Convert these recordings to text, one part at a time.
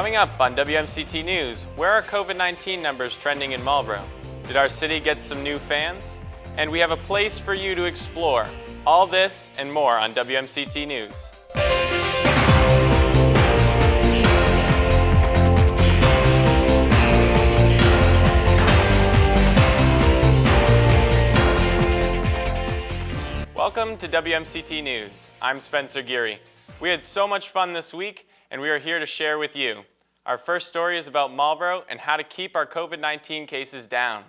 Coming up on WMCT News, where are COVID-19 numbers trending in Marlborough? Did our city get some new fans? And we have a place for you to explore. All this and more on WMCT News. Welcome to WMCT News. I'm Spencer Geary. We had so much fun this week, and we are here to share with you. Our first story is about Marlborough and how to keep our COVID-19 cases down.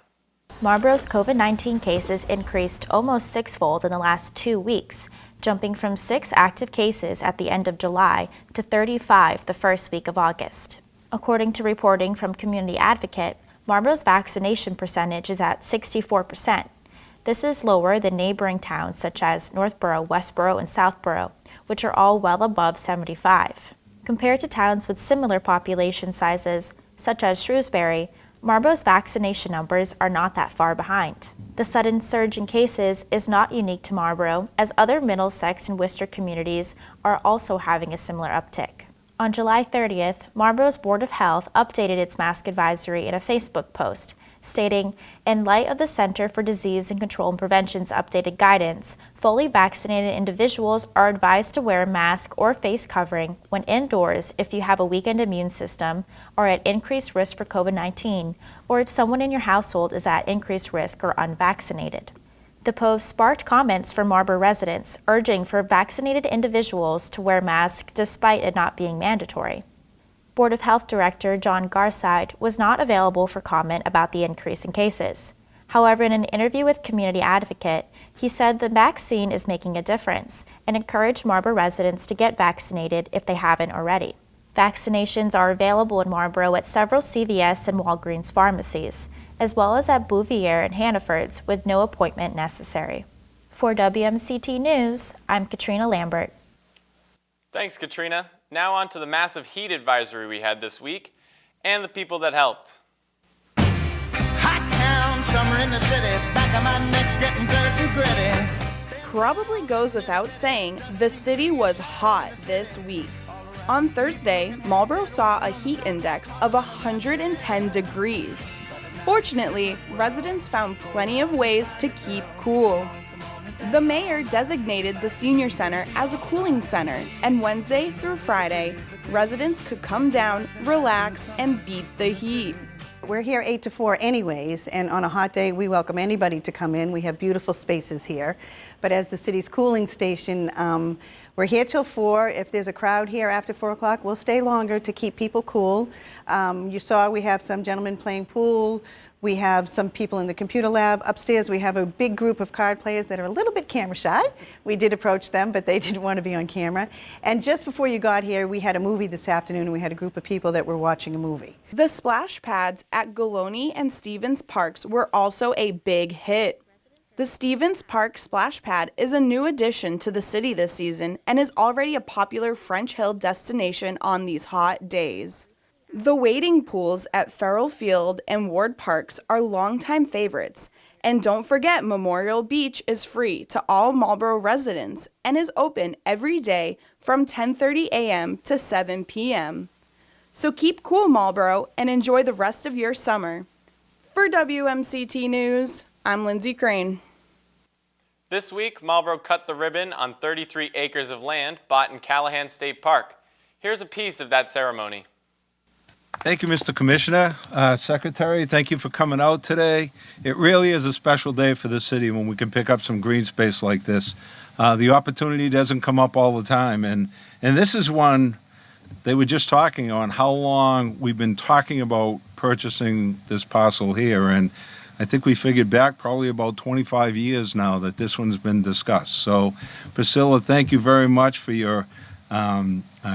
Marlborough's COVID-19 cases increased almost sixfold in the last 2 weeks, jumping from 6 active cases at the end of July to 35 the first week of August. According to reporting from Community Advocate, Marlborough's vaccination percentage is at 64%. This is lower than neighboring towns such as Northborough, Westborough, and Southborough, which are all well above 75. Compared to towns with similar population sizes, such as Shrewsbury, Marlborough's vaccination numbers are not that far behind. The sudden surge in cases is not unique to Marlborough, as other Middlesex and Worcester communities are also having a similar uptick. On July 30th, Marlborough's Board of Health updated its mask advisory in a Facebook post, stating, in light of the Center for Disease and Control and Prevention's updated guidance, fully vaccinated individuals are advised to wear a mask or face covering when indoors if you have a weakened immune system, are at increased risk for COVID-19, or if someone in your household is at increased risk or unvaccinated. The post sparked comments from Marlborough residents urging for vaccinated individuals to wear masks despite it not being mandatory. Board of Health Director John Garside was not available for comment about the increase in cases. However, in an interview with Community Advocate, he said the vaccine is making a difference and encouraged Marlborough residents to get vaccinated if they haven't already. Vaccinations are available in Marlborough at several CVS and Walgreens pharmacies, as well as at Bouvier and Hannaford's with no appointment necessary. For WMCT News, I'm Katrina Lambert. Thanks, Katrina. Now on to the massive heat advisory we had this week and the people that helped. Hot town, summer in the city, back of my neck getting dirt and gritty. Probably goes without saying, the city was hot this week. On Thursday, Marlborough saw a heat index of 110 degrees. Fortunately, residents found plenty of ways to keep cool. The mayor designated the senior center as a cooling center, and Wednesday through Friday, residents could come down, relax, and beat the heat. We're here 8 to 4 anyways, and on a hot day, we welcome anybody to come in. We have beautiful spaces here. But as the city's cooling station, we're here till 4. If there's a crowd here after 4 o'clock, we'll stay longer to keep people cool. You saw we have some gentlemen playing pool. We have some people in the computer lab. Upstairs, we have a big group of card players that are a little bit camera shy. We did approach them, but they didn't want to be on camera. And just before you got here, we had a movie this afternoon, and we had a group of people that were watching a movie. The splash pads at Galone and Stevens Parks were also a big hit. The Stevens Park splash pad is a new addition to the city this season and is already a popular French Hill destination on these hot days. The wading pools at Farrell Field and Ward Parks are longtime favorites, and don't forget Memorial Beach is free to all Marlborough residents and is open every day from 10:30 a.m. to 7 p.m. So keep cool, Marlborough, and enjoy the rest of your summer. For WMCT News, I'm Lindsay Crane. This week, Marlborough cut the ribbon on 33 acres of land bought in Callahan State Park. Here's a piece of that ceremony. Thank you, Mr. Commissioner, Secretary. Thank you for coming out today. It really is a special day for the city when we can pick up some green space like this. The opportunity doesn't come up all the time, and this is one they were just talking on how long we've been talking about purchasing this parcel here, and I think we figured back probably about 25 years now that this one's been discussed. So, Priscilla, thank you very much for your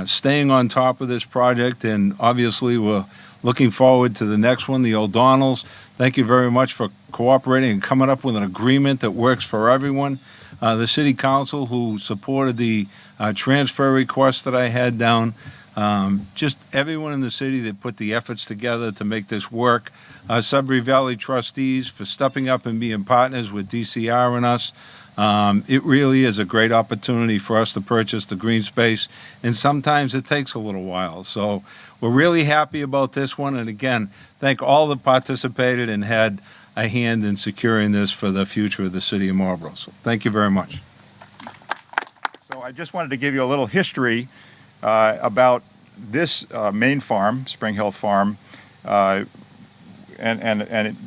staying on top of this project, and obviously we're looking forward to the next one, the O'Donnells. Thank you very much for cooperating and coming up with an agreement that works for everyone. The City Council, who supported the transfer request that I had down, just everyone in the city that put the efforts together to make this work. Sudbury Valley trustees for stepping up and being partners with DCR and us. It really is a great opportunity for us to purchase the green space, and sometimes it takes a little while. So we're really happy about this one, and again, thank all that participated and had a hand in securing this for the future of the city of Marlborough. So thank you very much. So I just wanted to give you a little history about this main farm, Spring Hill Farm, and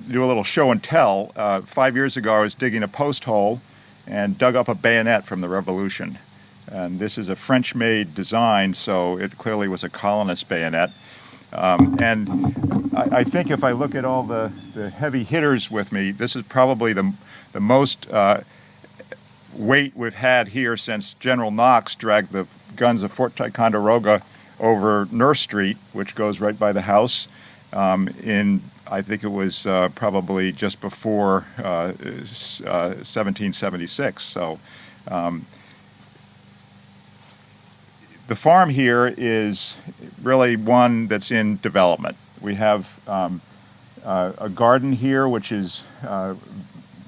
do a little show and tell. 5 years ago, I was digging a post hole and dug up a bayonet from the Revolution. And this is a French-made design, so it clearly was a colonist bayonet. And I think if I look at all the heavy hitters with me, this is probably the most weight we've had here since General Knox dragged the guns of Fort Ticonderoga over Nurse Street, which goes right by the house, I think it was probably just before 1776. So the farm here is really one that's in development. We have a garden here which is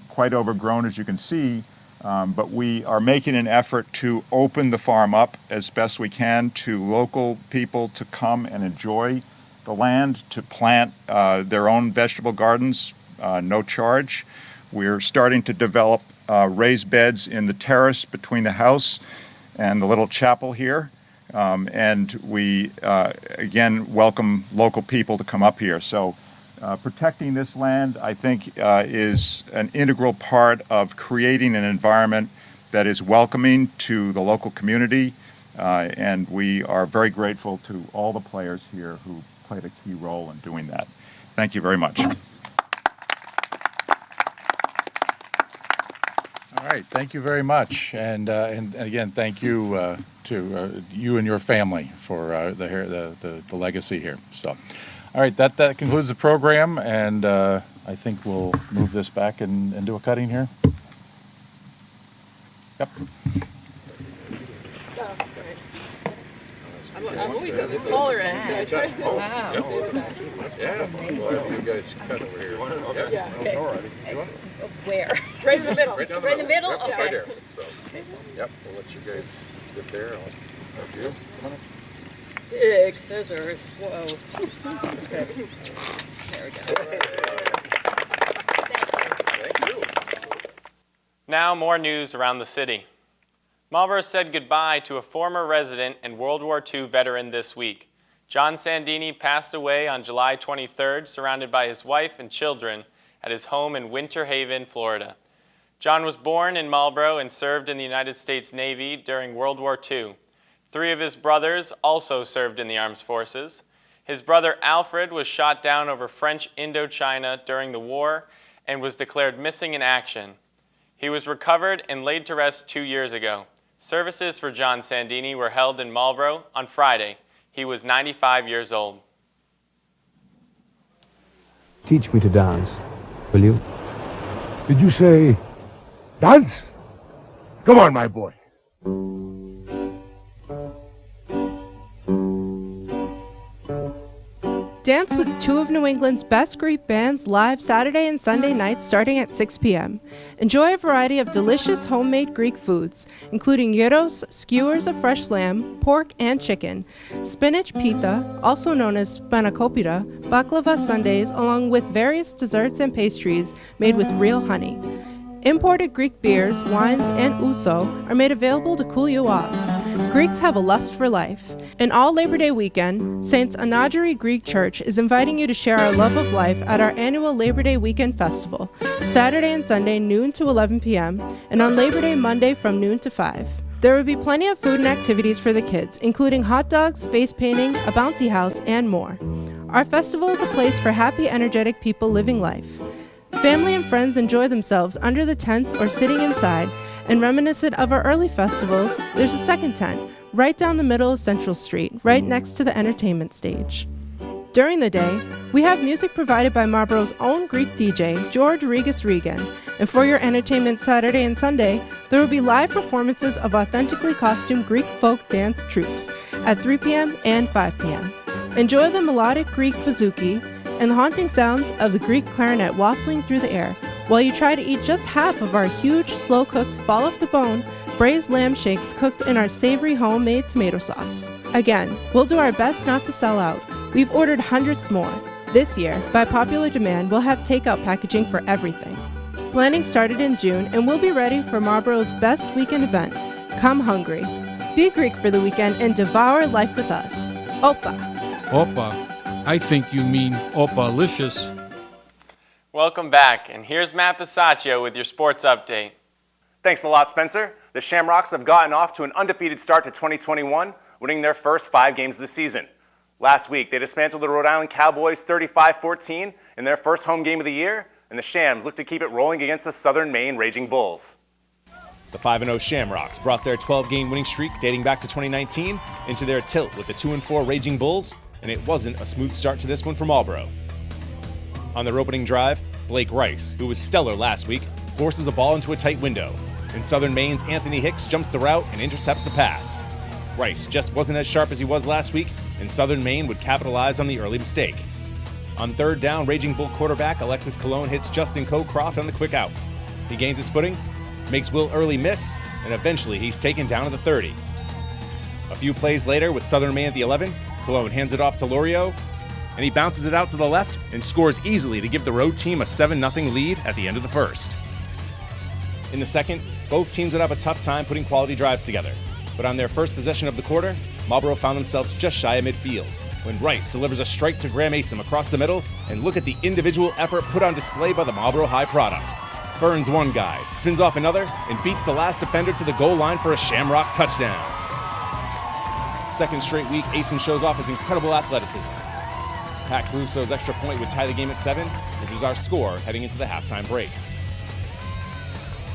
quite overgrown, as you can see, but we are making an effort to open the farm up as best we can to local people to come and enjoy the land, to plant their own vegetable gardens, no charge. We're starting to develop raised beds in the terrace between the house and the little chapel here. And we, again, welcome local people to come up here. So protecting this land, I think, is an integral part of creating an environment that is welcoming to the local community. And we are very grateful to all the players here who played a key role in doing that. Thank you very much. All right, thank you very much, and again, thank you to you and your family for the legacy here. So, all right, that concludes the program, and I think we'll move this back and do a cutting here. Yep. I'm always at the smaller end, so I try to. Wow. Yeah. Well, you guys cut over here. Yeah. Okay. Where? Right in the middle. Right down the middle. Yep, Okay. right there. So, yep. We'll let you guys get there. I'll help you. Come on up. Big scissors. Whoa. Okay. There we go. Thank you. Now, more news around the city. Marlborough said goodbye to a former resident and World War II veteran this week. John Sandini passed away on July 23rd, surrounded by his wife and children at his home in Winter Haven, Florida. John was born in Marlborough and served in the United States Navy during World War II. 3 of his brothers also served in the armed forces. His brother Alfred was shot down over French Indochina during the war and was declared missing in action. He was recovered and laid to rest 2 years ago. Services for John Sandini were held in Marlborough on Friday. He was 95 years old. Teach me to dance, will you? Did you say dance? Come on, my boy. Dance with 2 of New England's best Greek bands live Saturday and Sunday nights starting at 6 p.m. Enjoy a variety of delicious homemade Greek foods, including gyros, skewers of fresh lamb, pork and chicken, spinach pita, also known as spanakopita, baklava sundaes, along with various desserts and pastries made with real honey. Imported Greek beers, wines, and ouzo are made available to cool you off. Greeks have a lust for life. And all Labor Day weekend, Saints Anadjiri Greek Church is inviting you to share our love of life at our annual Labor Day Weekend Festival, Saturday and Sunday noon to 11 p.m., and on Labor Day Monday from noon to 5. There will be plenty of food and activities for the kids, including hot dogs, face painting, a bouncy house, and more. Our festival is a place for happy, energetic people living life. Family and friends enjoy themselves under the tents or sitting inside, and reminiscent of our early festivals, there's a second tent, right down the middle of Central Street, right next to the entertainment stage. During the day, we have music provided by Marlborough's own Greek DJ, George Regis Regan, and for your entertainment Saturday and Sunday, there will be live performances of authentically costumed Greek folk dance troupes at 3 p.m. and 5 p.m. Enjoy the melodic Greek bouzouki and the haunting sounds of the Greek clarinet waffling through the air, while you try to eat just half of our huge, slow-cooked, fall-off-the-bone, braised lamb shakes cooked in our savory homemade tomato sauce. Again, we'll do our best not to sell out. We've ordered hundreds more. This year, by popular demand, we'll have takeout packaging for everything. Planning started in June, and we'll be ready for Marlborough's best weekend event. Come hungry. Be Greek for the weekend and devour life with us. Opa. Opa. I think you mean Opa-licious. Welcome back, and here's Matt Pisaccio with your sports update. Thanks a lot, Spencer. The Shamrocks have gotten off to an undefeated start to 2021, winning their first 5 games of the season. Last week, they dismantled the Rhode Island Cowboys 35-14 in their first home game of the year, and the Shams look to keep it rolling against the Southern Maine Raging Bulls. The 5-0 Shamrocks brought their 12-game winning streak dating back to 2019 into their tilt with the 2-4 Raging Bulls, and it wasn't a smooth start to this one for Marlborough. On their opening drive, Blake Rice, who was stellar last week, forces a ball into a tight window, and Southern Maine's Anthony Hicks jumps the route and intercepts the pass. Rice just wasn't as sharp as he was last week, and Southern Maine would capitalize on the early mistake. On third down, Raging Bull quarterback Alexis Colon hits Justin Cocroft on the quick out. He gains his footing, makes Will Early miss, and eventually he's taken down at the 30. A few plays later, with Southern Maine at the 11, Colon hands it off to Lorio, and he bounces it out to the left and scores easily to give the road team a 7-0 lead at the end of the first. In the second, both teams would have a tough time putting quality drives together, but on their first possession of the quarter, Marlborough found themselves just shy of midfield when Rice delivers a strike to Graham Asom across the middle, and look at the individual effort put on display by the Marlborough High product. Burns one guy, spins off another, and beats the last defender to the goal line for a Shamrock touchdown. Second straight week, Asom shows off his incredible athleticism. Pat Caruso's extra point would tie the game at 7, which was our score heading into the halftime break.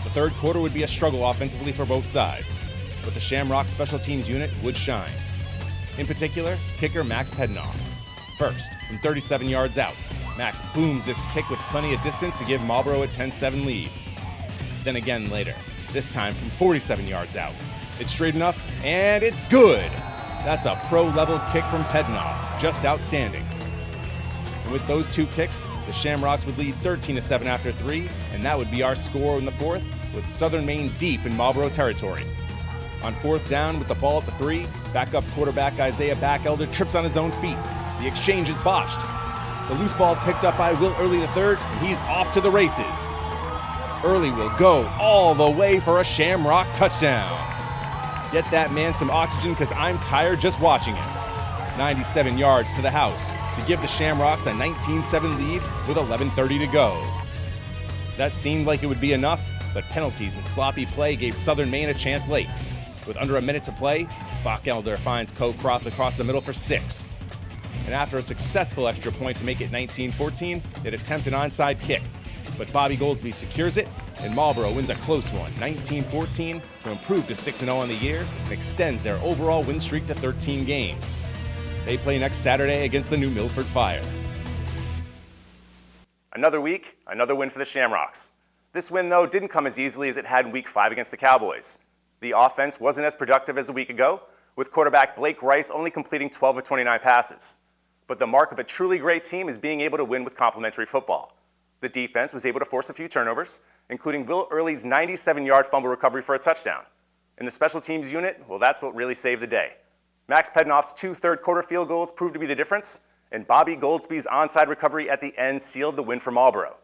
The third quarter would be a struggle offensively for both sides, but the Shamrock special teams unit would shine. In particular, kicker Max Pednoff. First, from 37 yards out, Max booms this kick with plenty of distance to give Marlborough a 10-7 lead. Then again later, this time from 47 yards out. It's straight enough, and it's good! That's a pro-level kick from Pednoff, just outstanding. And with those 2 kicks, the Shamrocks would lead 13-7 after 3, and that would be our score in the fourth, with Southern Maine deep in Marlborough territory. On fourth down with the ball at the 3, backup quarterback Isaiah Backelder trips on his own feet. The exchange is botched. The loose ball is picked up by Will Early III, and he's off to the races. Early will go all the way for a Shamrock touchdown. Get that man some oxygen, because I'm tired just watching him. 97 yards to the house to give the Shamrocks a 19-7 lead with 11:30 to go. That seemed like it would be enough, but penalties and sloppy play gave Southern Maine a chance late. With under a minute to play, Bachelder finds Cocroft across the middle for 6. And after a successful extra point to make it 19-14, they'd attempt an onside kick. But Bobby Goldsby secures it, and Marlborough wins a close one, 19-14, to improve to 6-0 on the year and extends their overall win streak to 13 games. They play next Saturday against the New Milford Fire. Another week, another win for the Shamrocks. This win, though, didn't come as easily as it had in Week 5 against the Cowboys. The offense wasn't as productive as a week ago, with quarterback Blake Rice only completing 12 of 29 passes. But the mark of a truly great team is being able to win with complementary football. The defense was able to force a few turnovers, including Will Early's 97-yard fumble recovery for a touchdown. In the special teams unit, well, that's what really saved the day. Max Pednoff's 2 third-quarter field goals proved to be the difference, and Bobby Goldsby's onside recovery at the end sealed the win for Marlborough.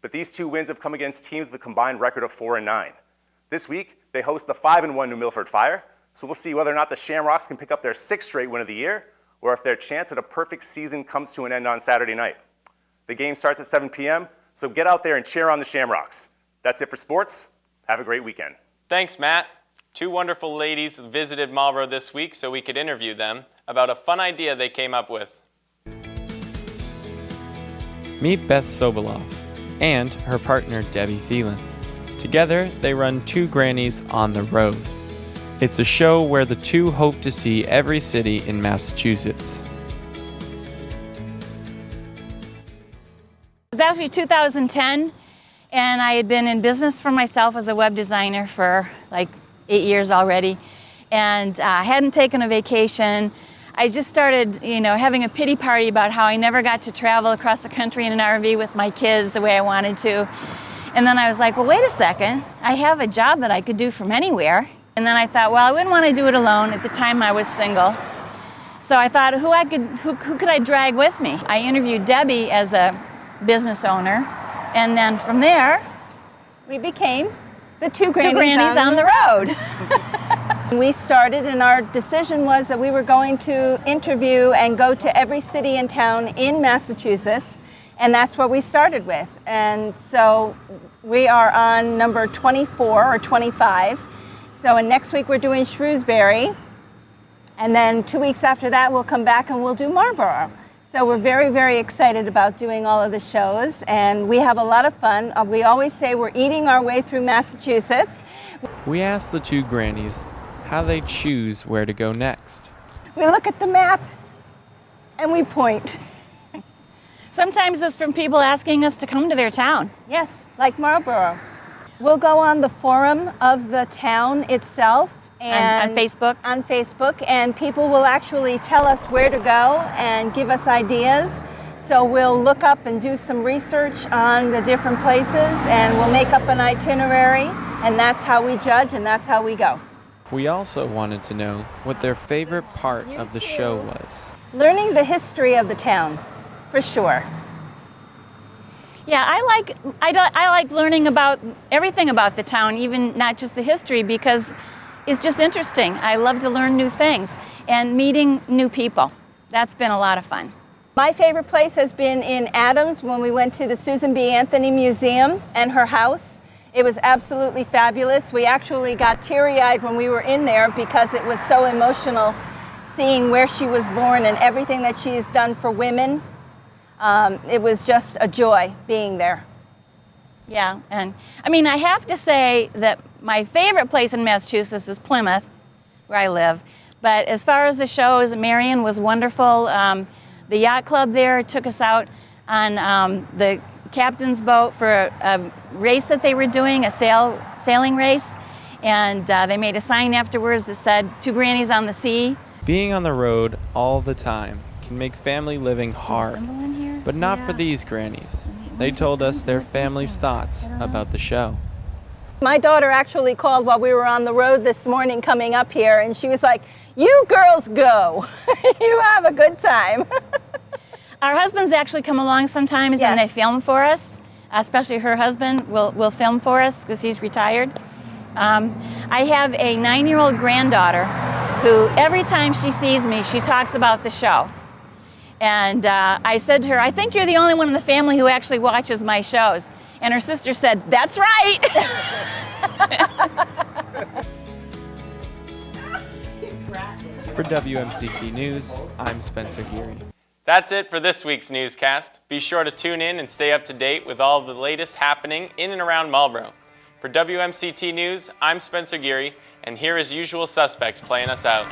But these 2 wins have come against teams with a combined record of 4-9. This week, they host the 5-1 New Milford Fire, so we'll see whether or not the Shamrocks can pick up their 6th straight win of the year, or if their chance at a perfect season comes to an end on Saturday night. The game starts at 7 p.m., so get out there and cheer on the Shamrocks. That's it for sports. Have a great weekend. Thanks, Matt. 2 wonderful ladies visited Marlborough this week so we could interview them about a fun idea they came up with. Meet Beth Sobolov and her partner Debbie Thielen. Together, they run 2 Grannies on the Road. It's a show where the 2 hope to see every city in Massachusetts. It was actually 2010, and I had been in business for myself as a web designer for like 8 years already, and I hadn't taken a vacation. I just started, having a pity party about how I never got to travel across the country in an RV with my kids the way I wanted to. And then I was like, well, wait a second. I have a job that I could do from anywhere. And then I thought, well, I wouldn't want to do it alone. At the time, I was single. So I thought, who could I drag with me? I interviewed Debbie as a business owner. And then from there, we became the two grannies on the road. We started, and our decision was that we were going to interview and go to every city and town in Massachusetts, and that's what we started with. And so we are on number 24 or 25. So next week we're doing Shrewsbury, and then 2 weeks after that we'll come back and we'll do Marlborough. So we're very, very excited about doing all of the shows, and we have a lot of fun. We always say we're eating our way through Massachusetts. We asked the two grannies how they choose where to go next. We look at the map and we point. Sometimes it's from people asking us to come to their town. Yes, like Marlborough. We'll go on the forum of the town itself. And on Facebook? On Facebook, and people will actually tell us where to go and give us ideas. So we'll look up and do some research on the different places, and we'll make up an itinerary, and that's how we judge, and that's how we go. We also wanted to know what their favorite part of the show was. Learning the history of the town, for sure. Yeah, I like learning about everything about the town, even not just the history, because it's just interesting. I love to learn new things and meeting new people. That's been a lot of fun. My favorite place has been in Adams when we went to the Susan B. Anthony Museum and her house. It was absolutely fabulous. We actually got teary-eyed when we were in there because it was so emotional seeing where she was born and everything that she has done for women. It was just a joy being there. Yeah, and I mean, I have to say that my favorite place in Massachusetts is Plymouth, where I live. But as far as the shows, Marion was wonderful. The yacht club there took us out on the captain's boat for a race that they were doing, a sailing race. And they made a sign afterwards that said, "Two grannies on the sea." Being on the road all the time can make family living hard, but not for these grannies. They told us their family's thoughts about the show. My daughter actually called while we were on the road this morning coming up here, and she was like, "You girls go. You have a good time." Our husbands actually come along sometimes, and they film for us. Especially her husband will film for us because he's retired. I have a 9-year-old granddaughter who every time she sees me, she talks about the show. And I said to her, "I think you're the only one in the family who actually watches my shows." And her sister said, "That's right." For WMCT News, I'm Spencer Geary. That's it for this week's newscast. Be sure to tune in and stay up to date with all the latest happening in and around Marlborough. For WMCT News, I'm Spencer Geary, and here is Usual Suspects playing us out.